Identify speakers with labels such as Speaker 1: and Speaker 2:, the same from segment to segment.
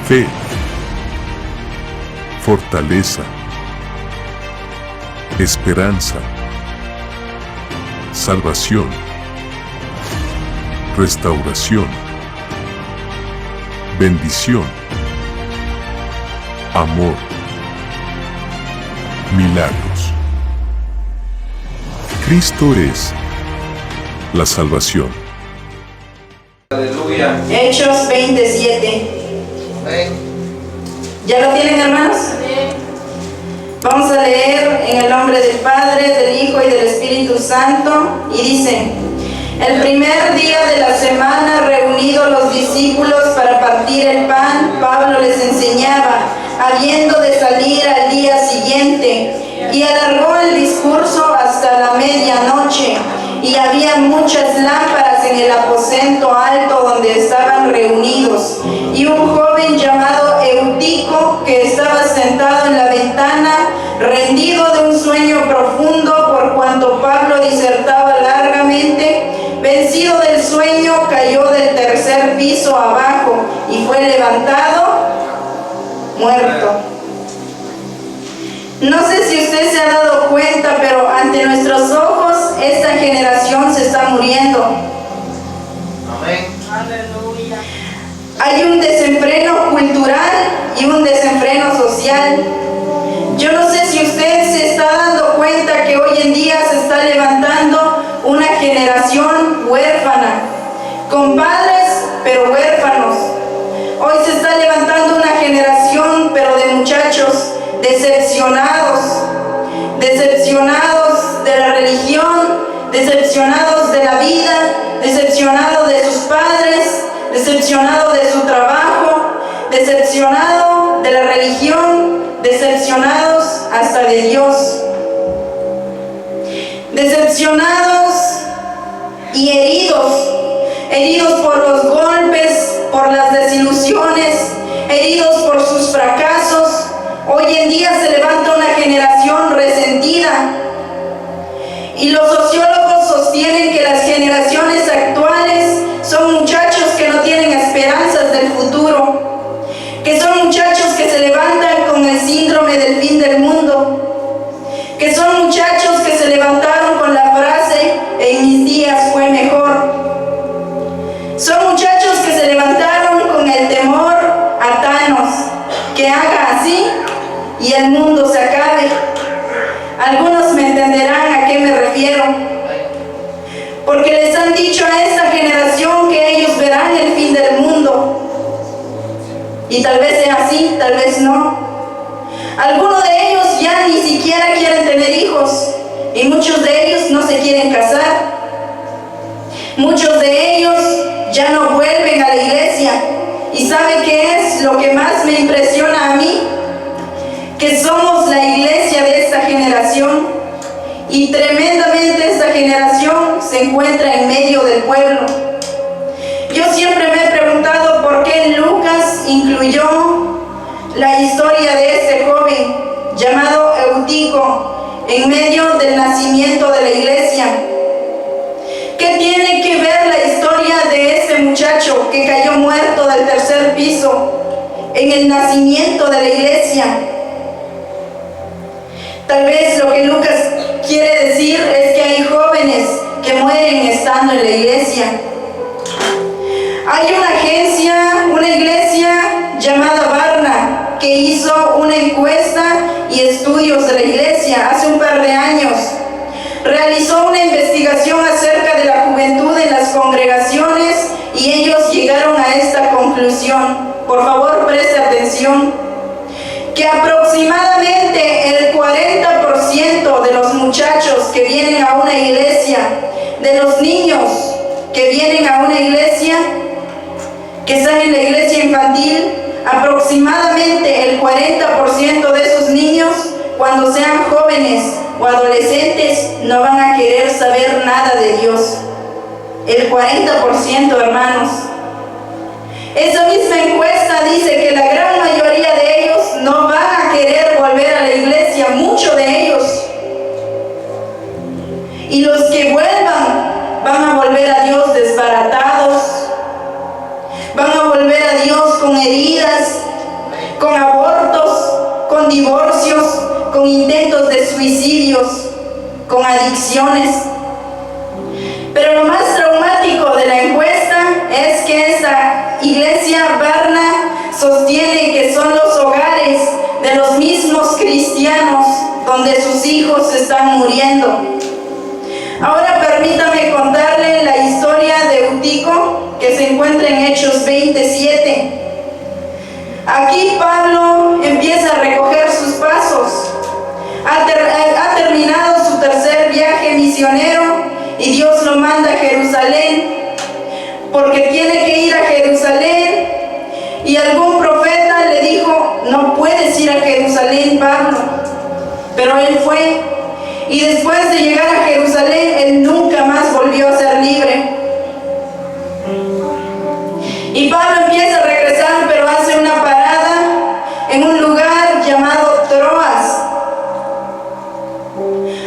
Speaker 1: fe, fortaleza, esperanza, salvación, restauración, bendición, amor, milagros. Cristo es la salvación.
Speaker 2: Aleluya.
Speaker 3: Hechos 27.
Speaker 2: Amén.
Speaker 3: ¿Ya lo tienen, hermanos? Vamos a leer en el nombre del Padre, del Hijo y del Espíritu Santo. Y dice: el primer día de la semana, reunidos los discípulos para partir el pan, Pablo les enseñaba, habiendo de salir al día siguiente, y alargó el discurso hasta la medianoche. Y había muchas lámparas en el aposento alto donde estaban reunidos. Y un joven llamado Eutico, que estaba sentado en la ventana, rendido de un sueño profundo, por cuanto Pablo disertaba largamente, vencido del sueño, cayó del tercer piso abajo y fue levantado muerto. No sé si usted se ha dado cuenta, pero ante nuestros ojos esta generación se está muriendo.
Speaker 2: Amén.
Speaker 3: Aleluya. Hay un desenfreno cultural y un desenfreno social. Yo no sé si usted se está dando cuenta que hoy en día se está levantando una generación huérfana, con padres pero huérfanos. Hoy se está levantando una generación pero de muchachos decepcionados de la religión, decepcionados de la vida, decepcionados de sus padres, decepcionados de su trabajo, decepcionados de la religión, decepcionados hasta de Dios, decepcionados y heridos por los golpes, por las desilusiones, heridos por sus fracasos. Hoy en día se levanta una generación resentida, y los sociólogos sostienen que las generaciones actuales son muchachos que no tienen esperanzas del futuro, que son muchachos que se levantan con el síndrome del fin del mundo, que son muchachos que se levantaron con la frase "en mis días fue mejor". Son muchachos que se levantaron con el temor a Thanos, que haga así y el mundo se acabe. Algunos me entenderán a qué me refiero, porque les han dicho a esta generación que ellos verán el fin del mundo, y tal vez sea así, tal vez no. Algunos de ellos ya ni siquiera quieren tener hijos, y muchos de ellos no se quieren casar. Muchos de ellos ya no vuelven a la iglesia. ¿Y sabe qué es lo que más me impresiona a mí? Que somos la iglesia de esta generación, y tremendamente esta generación se encuentra en medio del pueblo. Yo siempre me he preguntado por qué Lucas incluyó la historia de este joven llamado Eutico en medio del nacimiento de la iglesia. ¿Qué tiene que ver la historia de ese muchacho que cayó muerto del tercer piso en el nacimiento de la iglesia? Tal vez lo que Lucas quiere decir es que hay jóvenes que mueren estando en la iglesia. Hay una iglesia llamada Barna, que hizo una encuesta y estudios de la iglesia hace un par de años. Realizó una investigación acerca de la juventud en las congregaciones, y ellos llegaron a esta conclusión. Por favor, preste atención. Que aproximadamente el 40% de los muchachos que vienen a una iglesia, de los niños que vienen a una iglesia, que están en la iglesia infantil, aproximadamente el 40% de esos niños, cuando sean jóvenes o adolescentes, no van a querer saber nada de Dios. El 40%, hermanos. Esa misma encuesta dice que la gran mayoría de ellos no van a querer volver a la iglesia, muchos de ellos. Y los que vuelvan van a volver a Dios desbaratados, van a volver a Dios con heridas, con abortos, con divorcios, con intentos de suicidios, con adicciones. Pero lo más traumático de la encuesta es que esta iglesia Barna sostiene que son los hogares de los mismos cristianos donde sus hijos están muriendo. Ahora permítame contarle la historia de Eutico, que se encuentra en Hechos 27. Aquí Pablo empieza a recoger sus pasos. Ha terminado su tercer viaje misionero y Dios lo manda a Jerusalén, porque tiene que ir a Jerusalén. Y algún profeta le dijo: no puedes ir a Jerusalén, Pablo. Pero él fue, y después de llegar a Jerusalén, él nunca más volvió a ser libre. Y Pablo empieza a regresar, pero hace una parada en un lugar llamado Troas.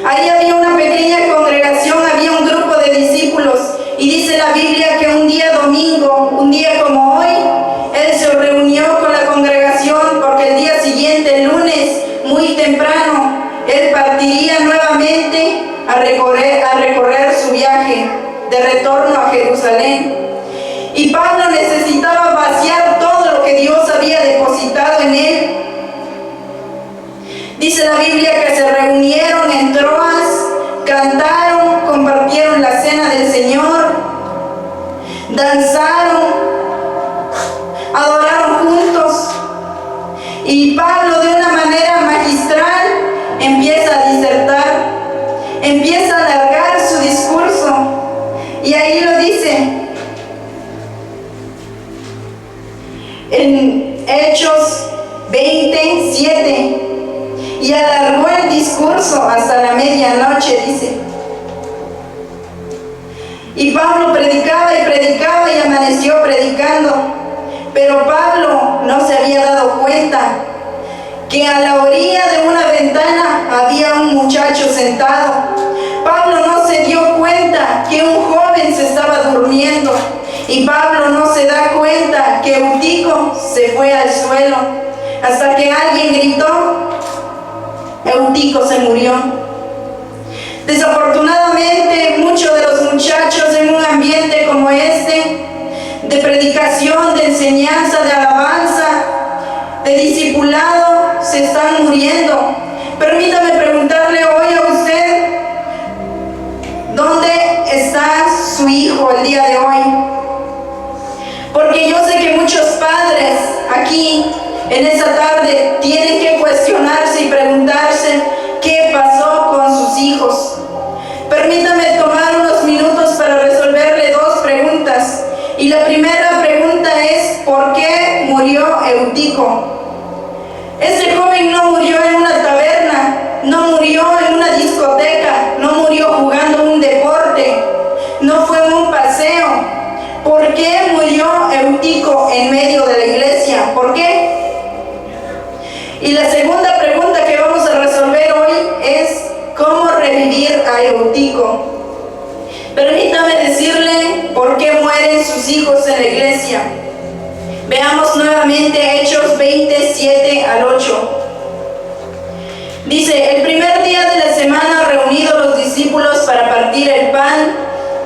Speaker 3: Ahí había una pequeña congregación, había un grupo de discípulos, y dice la Biblia que un día domingo, un día como hoy, él se reunió con la congregación, porque el día siguiente, el lunes, muy temprano, él partiría nuevamente a recorrer su viaje de retorno a Jerusalén. Y Pablo necesitaba vaciar todo lo que Dios había depositado en él. Dice la Biblia que se reunieron en Troas, cantaron, compartieron la cena del Señor, danzaron, adoraron juntos. Y Pablo, de una manera magistral, empieza a disertar, empieza a alargar su discurso. Y ahí lo dice en Hechos 27. Y alargó el discurso hasta la medianoche, dice. Y Pablo predicaba y predicaba y amaneció predicando. Pero Pablo no se había dado cuenta que a la orilla de una ventana había un muchacho sentado. Pablo no se dio cuenta que un joven se estaba durmiendo. Y Pablo no se da cuenta que Eutico se fue al suelo, hasta que alguien gritó: Eutico se murió. Desafortunadamente, muchos de los muchachos en un ambiente como este, de predicación, de enseñanza, de alabanza, de discipulado, se están muriendo. Permítame preguntarle hoy a usted: ¿dónde está su hijo el día de hoy? Porque yo sé que muchos padres aquí en esta tarde tienen que cuestionarse y preguntarse qué pasó con sus hijos. Permítame tomar unos minutos para resolverle dos preguntas. Y la primera pregunta es: ¿por qué murió Eutico? Este joven no murió en una taberna, no murió en una discoteca, no murió jugando un deporte, no fue en un paseo. ¿Por qué murió Eutico en medio de la iglesia? ¿Por qué? Y la segunda pregunta que vamos a resolver hoy es: ¿cómo revivir a Eutico? Permítame decirle por qué mueren sus hijos en la iglesia. Veamos nuevamente Hechos 27 al 8. Dice: el primer día de la semana, reunidos los discípulos para partir el pan,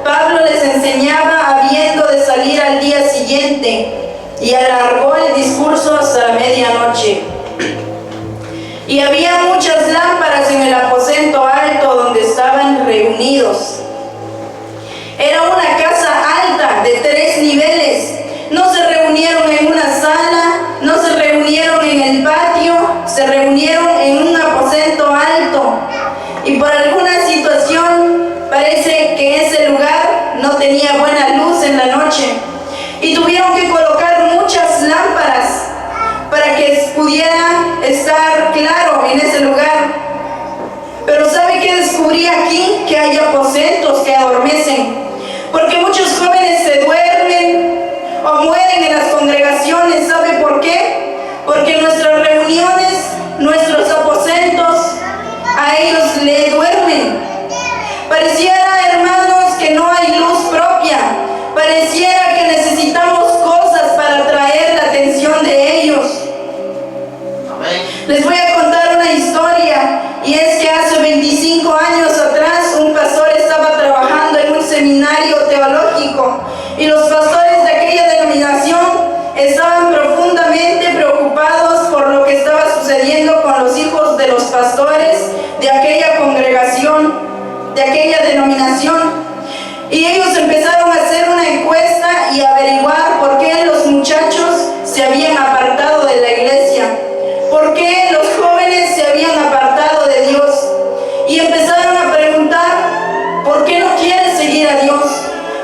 Speaker 3: Pablo les enseñaba habiendo de salir al día siguiente, y alargó el discurso hasta la medianoche. Y había muchas lámparas en el aposento alto donde estaban reunidos. Era una casa alta de 3 niveles. No se reunieron en una sala, no se reunieron en el patio, se reunieron en un aposento alto. Y por alguna situación parece que en ese lugar no tenía buena luz en la noche. Y tuvieron que colocar muchas lámparas para que pudiera estar claro en ese lugar. Pero ¿sabe qué descubrí aquí? Que hay aposentos que adormecen. Porque muchos jóvenes se duermen o mueren en las congregaciones. ¿Sabe por qué? Porque nuestras reuniones, nuestros aposentos, a ellos le duermen. Pareciera, hermanos, que no hay luz propia. Pareciera que necesitamos cosas para atraer la atención de ellos. Les voy a contar una historia, y es que hace 25 años atrás un pastor estaba trabajando en un seminario teológico, y los pastores de aquella denominación estaban profundamente preocupados por lo que estaba sucediendo con los hijos de los pastores de aquella congregación, de aquella denominación. Y ellos empezaron a hacer una encuesta y a averiguar por qué los muchachos se habían apartado de la iglesia, por qué los jóvenes se habían apartado de Dios. Y empezaron a preguntar, ¿por qué no quieres seguir a Dios?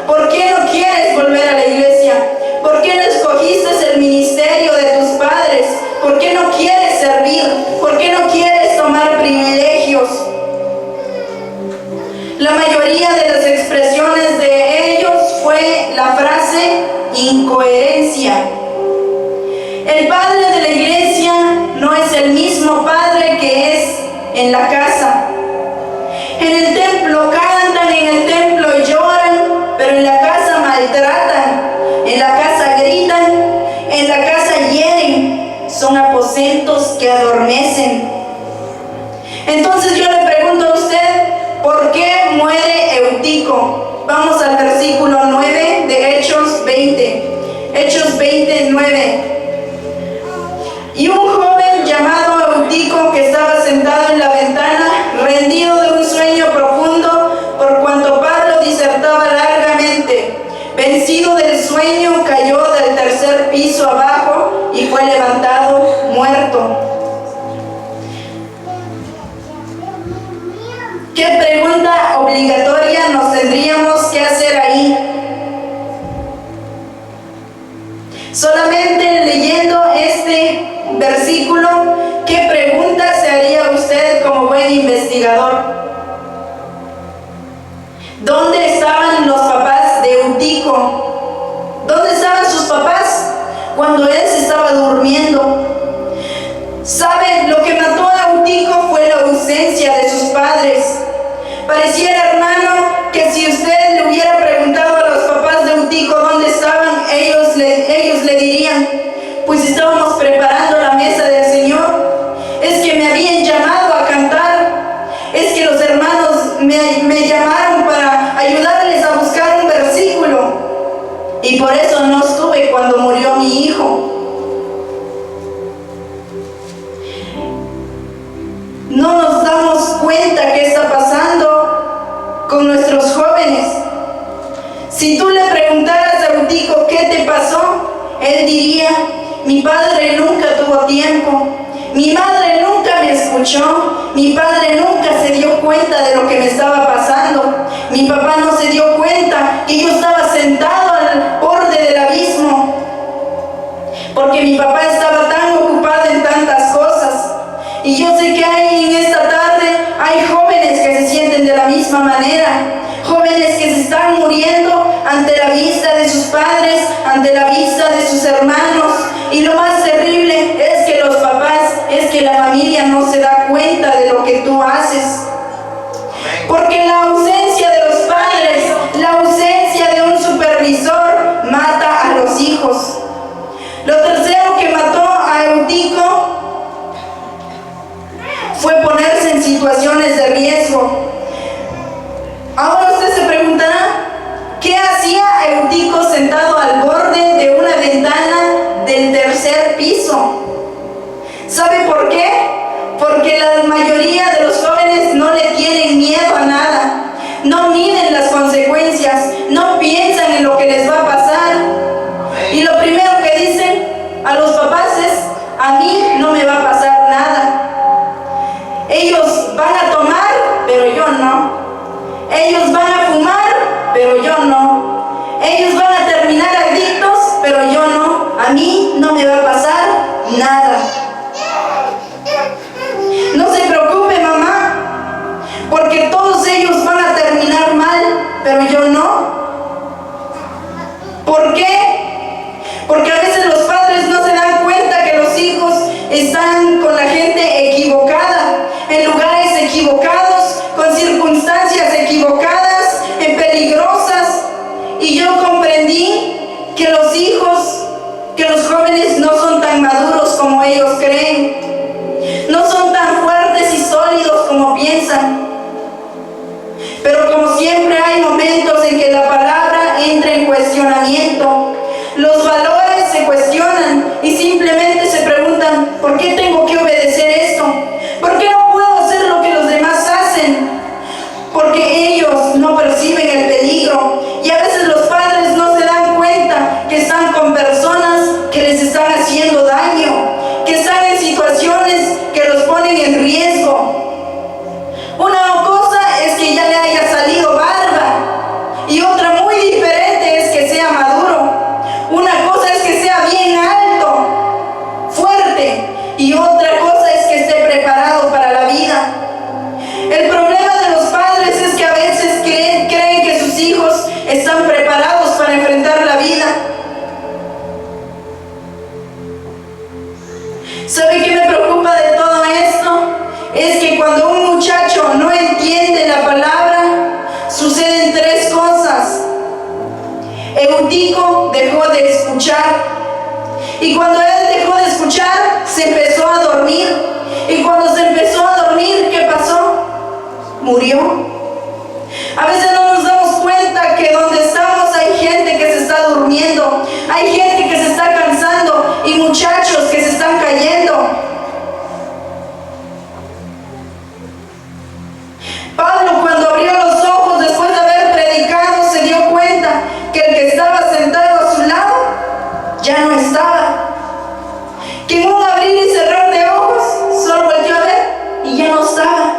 Speaker 3: ¿Por qué no quieres volver a la iglesia? ¿Por qué no escogiste el ministerio de tus padres? ¿Por qué no quieres servir? ¿Por qué no quieres tomar privilegios? La mayoría de las expresiones de ellos fue la frase incoherencia. El padre de la iglesia no es el mismo padre que es en la casa. En el templo cantan, en el templo lloran, pero en la casa maltratan, en la casa gritan, en la casa hieren. Son aposentos que adormecen. Entonces yo le pregunto a usted, ¿por qué muere Eutico? Vamos al versículo 9 de Hechos 20. Hechos 20:9. Y un joven llamado Eutico, que estaba sentado en la ventana, rendido de un sueño profundo, por cuanto Pablo disertaba largamente, vencido del sueño, cayó del tercer piso abajo y fue levantado muerto. ¿Qué pregunta obligatoria nos tendríamos que hacer ahí? Solamente leyendo este versículo, ¿qué pregunta se haría usted como buen investigador? ¿Dónde estaban los papás de Eutico? ¿Dónde estaban sus papás cuando él se estaba durmiendo? ¿Sabe? Lo que mató a Eutico fue la ausencia de sus padres. Pareciera, hermano, que si usted le hubiera preguntado a los papás de Eutico dónde estaban, ellos le dirían, pues estábamos preparando la mesa del Señor. Es que me habían llamado a cantar. Es que los hermanos me llamaron para ayudarles a buscar un versículo. Y por eso no estuve cuando murió mi hijo. No nos damos cuenta qué está pasando con nuestros jóvenes. Si tú le preguntaras a Eutico qué te pasó, él diría, mi padre nunca tuvo tiempo, mi madre nunca me escuchó, mi padre nunca se dio cuenta de lo que me estaba pasando, mi papá no se dio cuenta que yo estaba sentado al borde del abismo, porque mi papá estaba tan ocupado en tantas cosas. Y yo sé que en esta tarde hay jóvenes que se sienten de la misma manera, jóvenes que se están muriendo ante la vista de sus padres, ante la vista de sus hermanos. Y lo más terrible es que los papás, es que la familia no se da cuenta de lo que tú haces. Porque la ausencia de los padres, la ausencia de un supervisor mata a los hijos. Lo tercero que mató a Eutico fue ponerse en situaciones de riesgo. Ahora usted se preguntará, ¿qué hacía Eutico sentado al borde de una ventana del tercer piso? ¿Sabe por qué? Porque la mayoría de los jóvenes no le tienen miedo a nada, no miden las consecuencias, no piensan en lo que les va a pasar. Y lo primero que dicen a los papás es, a mí no me va a pasar nada. Ellos van a tomar, pero yo no. Ellos van a fumar, pero yo no. Ellos van a terminar adictos, pero yo no. A mí no me va a pasar nada. No se preocupe, mamá, porque todos ellos van a terminar mal, pero yo no. ¿Por qué? Porque a veces los padres no se dan cuenta que los hijos están con la gente equivocada, en lugares equivocados, con circunstancias equivocadas, peligrosas. Y yo comprendí que los hijos, que los jóvenes no son tan maduros como que están en situaciones que los ponen en riesgo. Una cosa es que ya le haya salido barba y otra muy diferente es que sea maduro. Una cosa es que sea bien alto, fuerte, y otra cosa es que esté preparado para la vida. El problema de los padres es que a veces creen que sus hijos están preparados para enfrentar la vida. ¿Sabe qué me preocupa de todo esto? Es que cuando un muchacho no entiende la palabra, suceden tres cosas. Eutico dejó de escuchar. Y cuando él dejó de escuchar, se empezó a dormir. Y cuando se empezó a dormir, ¿qué pasó? Murió. A veces no nos damos cuenta que donde estamos hay gente que se está durmiendo, hay gente que se está cansando y muchachos que se están cayendo. Pablo, cuando abrió los ojos después de haber predicado, se dio cuenta que el que estaba sentado a su lado ya no estaba. Que en un abrir y cerrar de ojos solo volteó a ver y ya no estaba.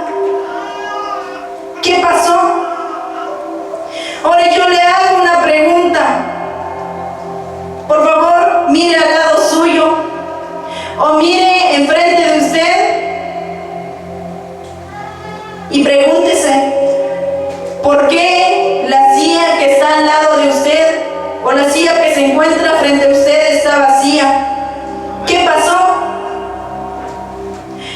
Speaker 3: ¿Qué pasó? Ahora yo le hago una pregunta. Por favor, mire al lado suyo o mire enfrente de usted y pregúntese, ¿por qué la silla que está al lado de usted o la silla que se encuentra frente a usted está vacía? ¿Qué pasó?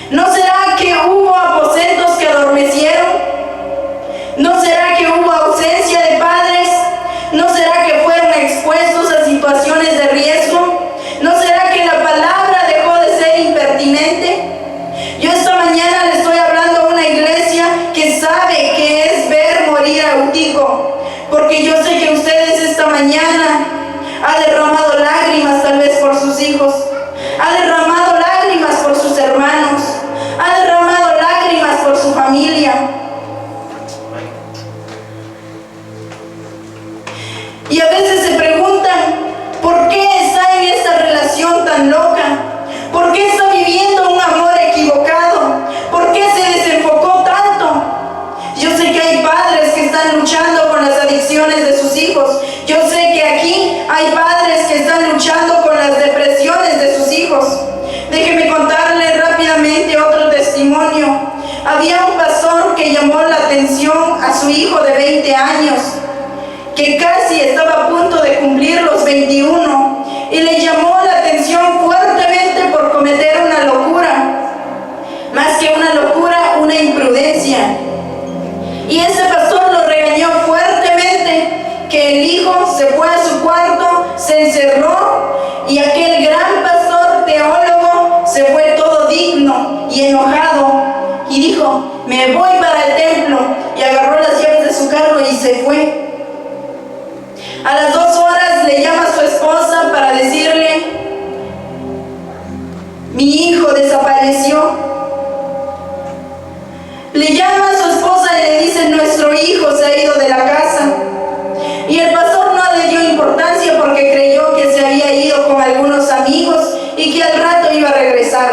Speaker 3: ¿No será que hubo aposentos que adormecieron? ¿No será que hubo ausencia de padres? ¿No será que fueron expuestos a situaciones de riesgo? ¿No será que la palabra dejó de ser impertinente? Yo esta mañana le estoy hablando a una iglesia que sabe que es ver morir a Eutico, porque yo sé que ustedes esta mañana ha derramado lágrimas tal vez por sus hijos, ha derramado lágrimas por sus hermanos, ha derramado lágrimas por su familia. Y a veces se preguntan, ¿por qué está en esta relación tan loca? ¿Por qué está viviendo un amor equivocado? ¿Por qué se desenfocó tanto? Yo sé que hay padres que están luchando con las adicciones de sus hijos. Yo sé que aquí hay padres que están luchando con las depresiones de sus hijos. Déjeme contarle rápidamente otro testimonio. Había un pastor que llamó la atención a su hijo de 20 años, que casi estaba a punto de cumplir los 21, y le llamó la atención fuertemente por cometer una locura, más que una locura, una imprudencia. Y ese pastor lo regañó fuertemente, que el hijo se fue a su cuarto, se encerró, y aquel gran pastor teólogo se fue todo digno y enojado, y dijo, me voy para el templo, y agarró las llaves de su carro y se fue. A las 2 horas le llama a su esposa para decirle, mi hijo desapareció. Le llama a su esposa y le dice, nuestro hijo se ha ido de la casa. Y el pastor no le dio importancia porque creyó que se había ido con algunos amigos y que al rato iba a regresar.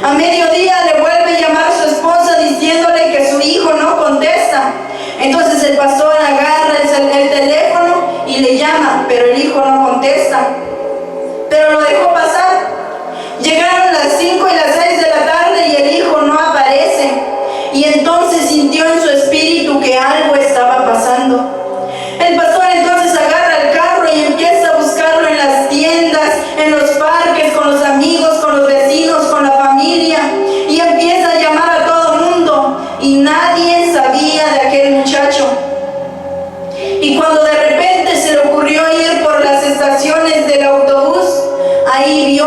Speaker 3: A mediodía le vuelve a llamar a su esposa diciéndole que su hijo no contesta. Entonces el pastor agarra el teléfono y le llama, pero el hijo no contesta. Pero lo dejó pasar. Llegaron las 5 y las 6 de la tarde y el hijo no aparece. Y entonces sintió en su espíritu que algo estaba pasando. El pastor entonces agarra el carro y empieza a buscarlo en las tiendas, en los parques, con los amigos, con los vecinos, con la familia. Y empieza a llamar a todo el mundo. Y nadie sabía de aquel muchacho. Y cuando de repente se le ocurrió ir por las estaciones del autobús, ahí vio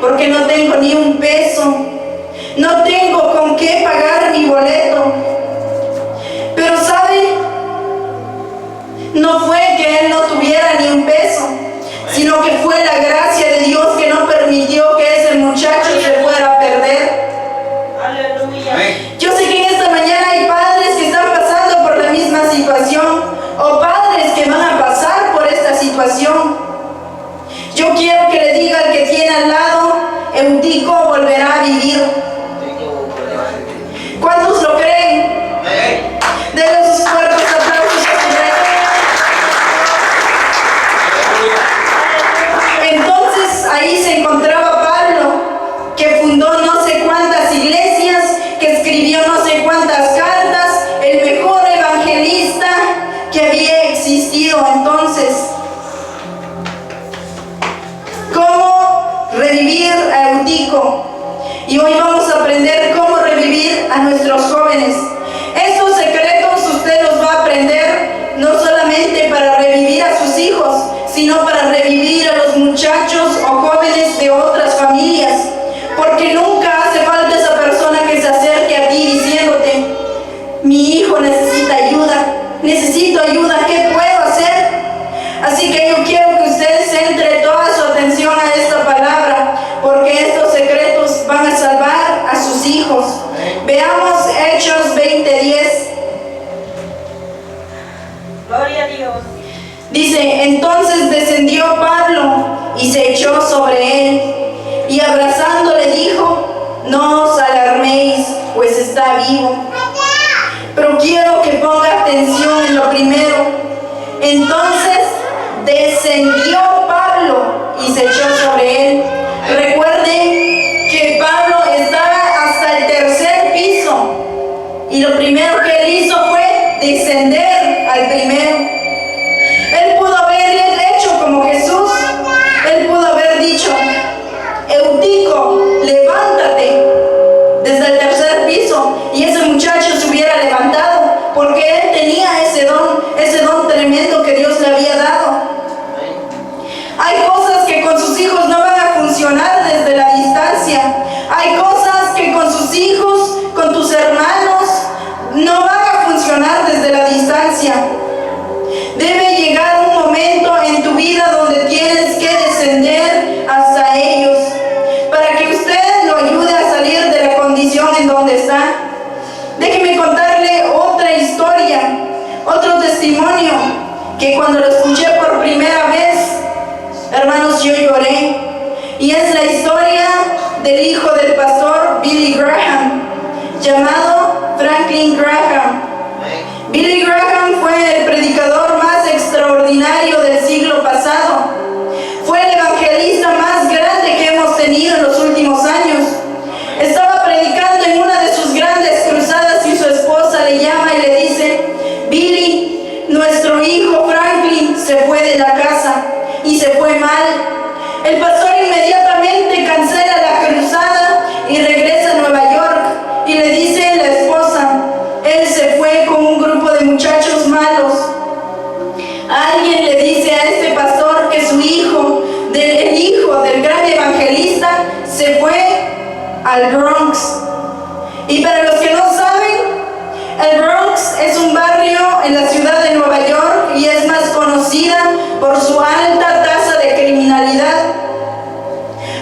Speaker 3: porque no tengo ni un peso, no tengo con qué pagar mi boleto. Pero ¿sabe? No fue que él no tuviera ni un peso, sino que fue la gracia de Dios que no permitió que ese muchacho se fuera a perder.
Speaker 4: Aleluya.
Speaker 3: Yo sé que en esta mañana hay padres que están pasando por la misma situación, o padres que van a pasar por esta situación. Yo quiero que le diga al que tiene al lado, Eutico volverá a vivir. ¿Cuántos lo creen?
Speaker 2: Amén.
Speaker 3: Denle sus fuertes aplausos a su rey. Entonces ahí se encontraba Pablo, que fundó no sé cuántas iglesias, que escribió no sé cuántas cartas, el mejor evangelista que había existido entonces. ¿Cómo revivir a Eutico? Y hoy vamos a aprender cómo revivir a nuestros jóvenes. Estos secretos usted los va a aprender no solamente para revivir a sus hijos, sino para revivir a los muchachos o jóvenes de otras familias. Porque nunca hace falta esa persona que se acerque a ti diciéndote: mi hijo necesita ayuda, necesito ayuda, ¿qué puedo hacer? Así que yo quiero que usted centre toda su atención a esta palabra, porque estos secretos van a salvar a sus hijos. Veamos Hechos 20:10.
Speaker 4: Gloria a Dios.
Speaker 3: Dice: entonces descendió Pablo y se echó sobre él, y abrazándole dijo: no os alarméis, pues está vivo. Pero quiero que ponga atención en lo primero. Entonces descendió Pablo y se echó sobre él. Recuerden que Pablo estaba hasta el tercer piso, y lo primero que él hizo fue descender al primero. Él pudo haber hecho como Jesús. Él pudo haber dicho: Eutico, levántate, desde el tercer piso, y ese muchacho se hubiera levantado, porque él tenía ese don tremendo que Dios le había dado. Hay cosas que con sus hijos no van a funcionar desde la distancia. Hay cosas que con sus hijos, con tus hermanos, no van a funcionar desde la distancia. Debe llegar un momento en tu vida donde tienes que descender hasta ellos, para que usted lo ayude a salir de la condición en donde está. Déjeme contarle otra historia, otro testimonio, que cuando lo escuché por primera vez, hermanos, yo lloré. Y es la historia del hijo del pastor Billy Graham, llamado Franklin Graham. Billy Graham fue el predicador más extraordinario del siglo pasado. Fue el evangelista más grande que hemos tenido en los últimos años. Estaba predicando en una de sus grandes cruzadas y su esposa le llama y le dice: Billy, nuestro hijo Franklin se fue de la casa y se fue mal. El pastor inmediatamente cancela la cruzada y regresa a Nueva York, y le dice a la esposa: él se fue con un grupo de muchachos malos. Alguien le dice a este pastor que su hijo, el hijo del gran evangelista, se fue al Bronx. Y para los que no saben, el Bronx es un barrio en la ciudad de Nueva York y es más conocida por su alta tasa de criminalidad.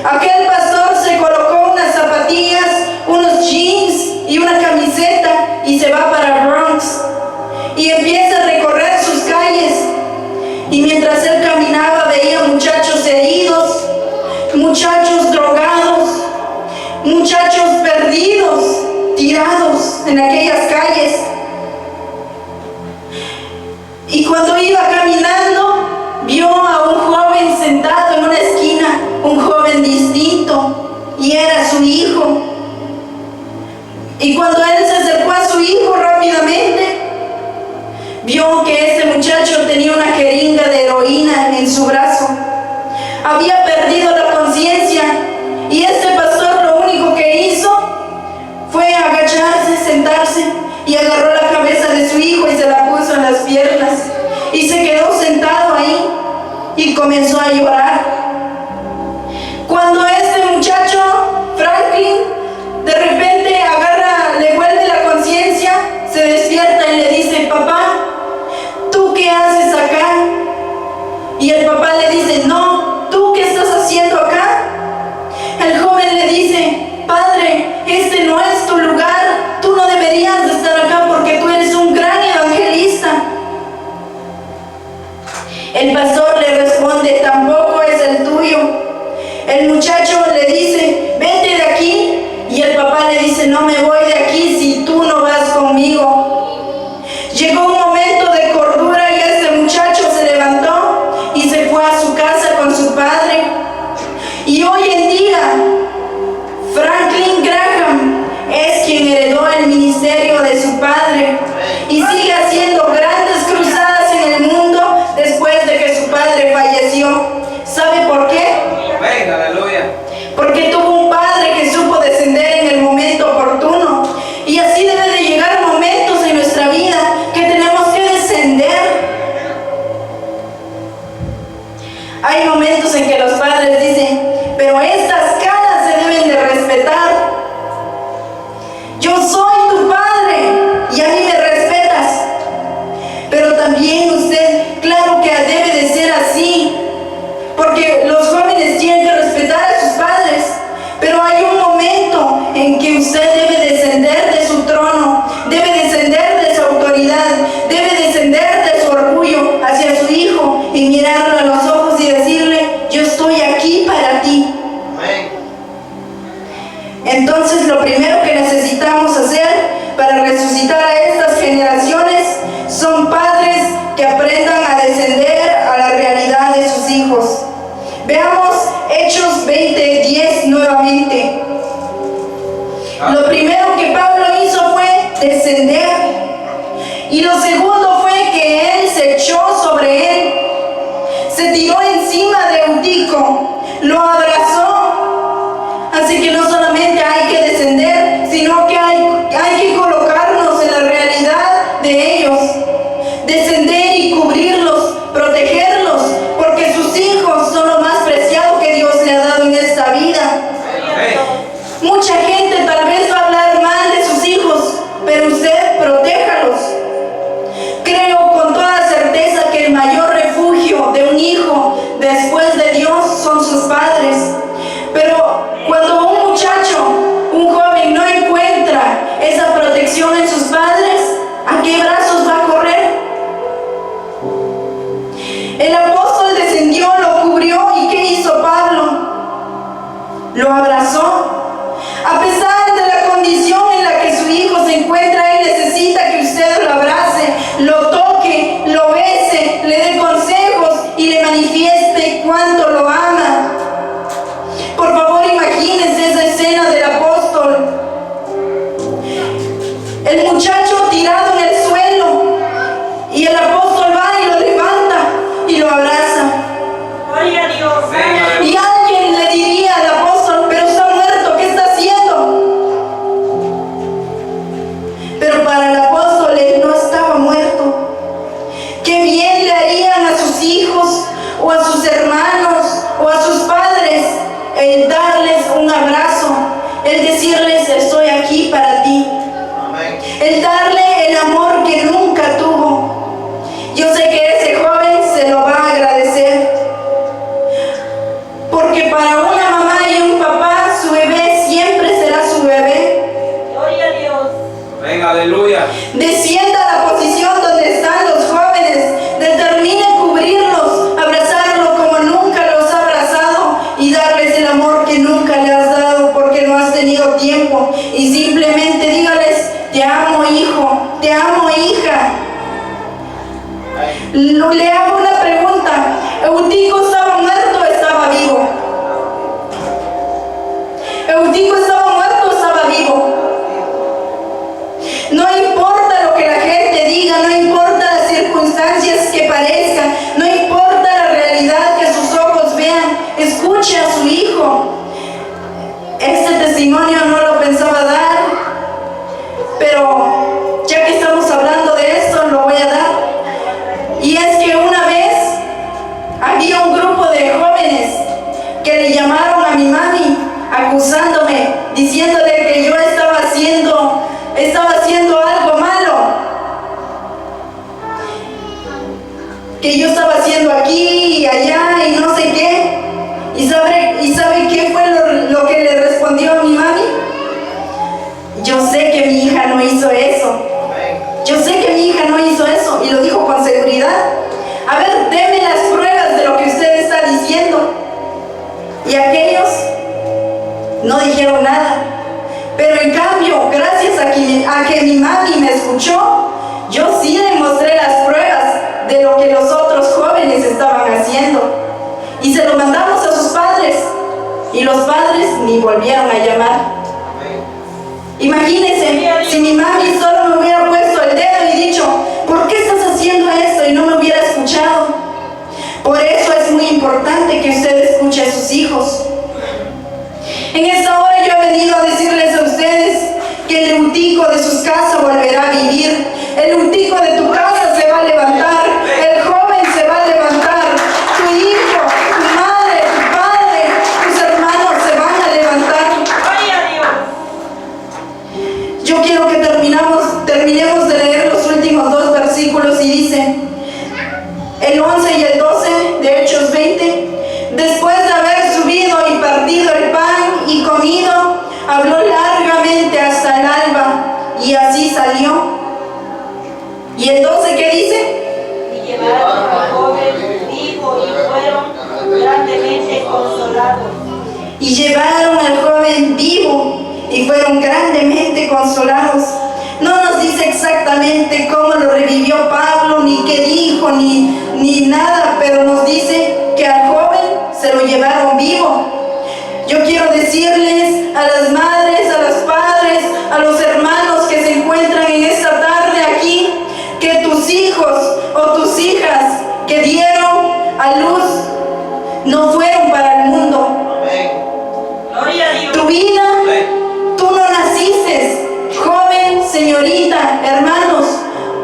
Speaker 3: Aquel pastor se colocó unas zapatillas, unos jeans y una camiseta y se va para el Bronx y empieza a recorrer sus calles. Y mientras él caminaba veía muchachos heridos, muchachos drogados, muchachos perdidos, tirados en aquellas calles. Y cuando iba caminando, vio a un joven sentado en una esquina, un joven distinto, y era su hijo. Y cuando él se acercó a su hijo rápidamente, vio que ese muchacho tenía una jeringa de heroína en su brazo. Había perdido la conciencia, y este pastor lo único que hizo fue agacharse, sentarse, y agarró la cabeza de su hijo y se la puso en las piernas, y se quedó sentado ahí y comenzó a llorar. Cuando este muchacho Entonces lo primero que necesitamos hacer para resucitar a estas generaciones son padres que aprendan a descender a la realidad de sus hijos. Veamos Hechos 20:10 nuevamente. Lo primero que Pablo hizo fue descender. Y lo segundo fue que él se echó sobre él. Se tiró encima de Eutico. Lo abrazó. Así que no solamente hay que descender, sino que hay que colocarnos en la realidad de ellos. Descender y cubrirlos, protegerlos, porque sus hijos son lo más preciado que Dios le ha dado en esta vida. Mucha gente tal vez va a hablar mal de sus hijos, pero usted protéjalos. Creo con toda certeza que el mayor refugio de un hijo después de Dios son sus padres. Pero cuando un muchacho, un joven no encuentra esa protección en sus padres, ¿a qué brazos va a correr? El apóstol descendió, lo cubrió, ¿y qué hizo Pablo? Lo abrazó. A pesar de la condición en la que su hijo se encuentra, él necesita que usted lo abrace, lo toque, lo bese, le dé consejos y le manifieste cuánto lo ama. Por favor, imagínense esa escena del apóstol. El muchacho tirado en el suelo y el apóstol va y lo levanta y lo abraza.
Speaker 4: Gloria a Dios.
Speaker 3: Y alguien le diría al apóstol, pero está muerto, ¿qué está haciendo? Pero para el apóstol él no estaba muerto. Qué bien le harían a sus hijos o a sus hermanos o a sus padres el darles un abrazo, el decirles estoy aquí para ti, el darle el amor que nunca tuvo. Yo sé que ese joven se lo va a agradecer, porque para una mamá y un papá su bebé siempre será su bebé.
Speaker 4: Gloria a Dios.
Speaker 5: Venga, aleluya.
Speaker 3: Descienda a la posición donde están los jóvenes, determine cubrirlos, abrazarlos como nunca los ha abrazado y darles el amor que nunca le has dado porque no has tenido tiempo, y simplemente dígales te amo hijo, te amo hija. Le hago una pregunta, ¿Eutico estaba muerto o estaba vivo? ¿Eutico estaba muerto o estaba vivo? No importa lo que la gente diga, no importa las circunstancias que parezcan, no importa la realidad que sus ojos vean, escuche a su hijo. Este testimonio no lo pensaba dar, pero ya que estamos hablando de esto, lo voy a dar. Y es que una vez había un grupo de jóvenes que le llamaron a mi mami acusándome, diciéndole que yo estaba haciendo algo malo, que yo estaba haciendo aquí y allá y no sé qué. ¿Y sabe qué fue lo que le respondió a mi mami? Yo sé que mi hija no hizo eso. Yo sé que mi hija no hizo eso, y lo dijo con seguridad. A ver, deme las pruebas de lo que usted está diciendo. Y aquellos no dijeron nada. Pero en cambio, gracias a que mi mami me escuchó, yo sí le mostré las pruebas de lo que los otros jóvenes estaban haciendo. Y se lo mandamos a sus padres. Y los padres ni volvieron a llamar. Imagínense, si mi mami solo me hubiera puesto el dedo y dicho, ¿por qué estás haciendo esto? Y no me hubiera escuchado. Por eso es muy importante que usted escuche a sus hijos. En esta hora yo he venido a decirles a ustedes que el Eutico de sus casas volverá a vivir. El Eutico de tu casa se va a levantar. El joven se va a levantar. Tu hijo, tu madre, tu padre, tus hermanos se van a levantar.
Speaker 4: Gloria a Dios.
Speaker 3: Yo quiero que terminemos de leer los últimos dos versículos, y dice, el 11 y el 12 de Hechos 20, después de haber subido y partido el pan y comido, habló largamente hasta el alba, y así salió. ¿Y el 12 qué dice?
Speaker 4: Y llevaron al joven vivo y fueron grandemente consolados.
Speaker 3: Y llevaron al joven vivo qué dijo ni nada, pero nos dice que al joven se lo llevaron vivo. Yo quiero decirles a las madres, a los padres, a los hermanos que se encuentran en esta tarde aquí, que tus hijos o tus hijas que dieron a luz no fueron para el mundo.
Speaker 2: Amén.
Speaker 4: Gloria a Dios.
Speaker 3: Tu vida, tú no naciste, joven, señorita, hermanos.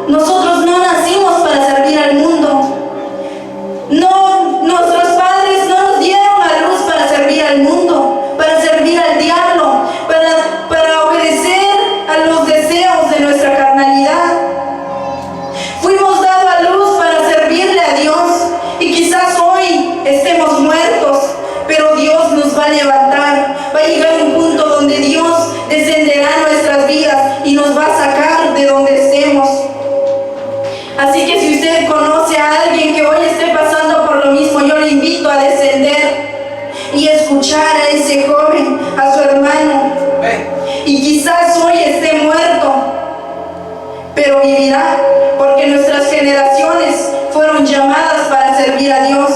Speaker 3: Nosotros no nacimos para servir al mundo. No, nuestros padres no nos dieron a luz para servir al mundo, para servir al diablo, para obedecer a los deseos de nuestra carnalidad. Fuimos dados a luz para servirle a Dios, y quizás hoy estemos muertos, pero Dios nos va a levantar. Va a llegar un punto donde Dios descenderá a nuestras vidas y nos va a sacar de donde estemos. Así que si usted conoce a alguien que hoy esté pasando por lo mismo, yo le invito a descender y escuchar a ese joven, a su hermano. Y quizás hoy esté muerto, pero vivirá, porque nuestras generaciones fueron llamadas para servir a Dios.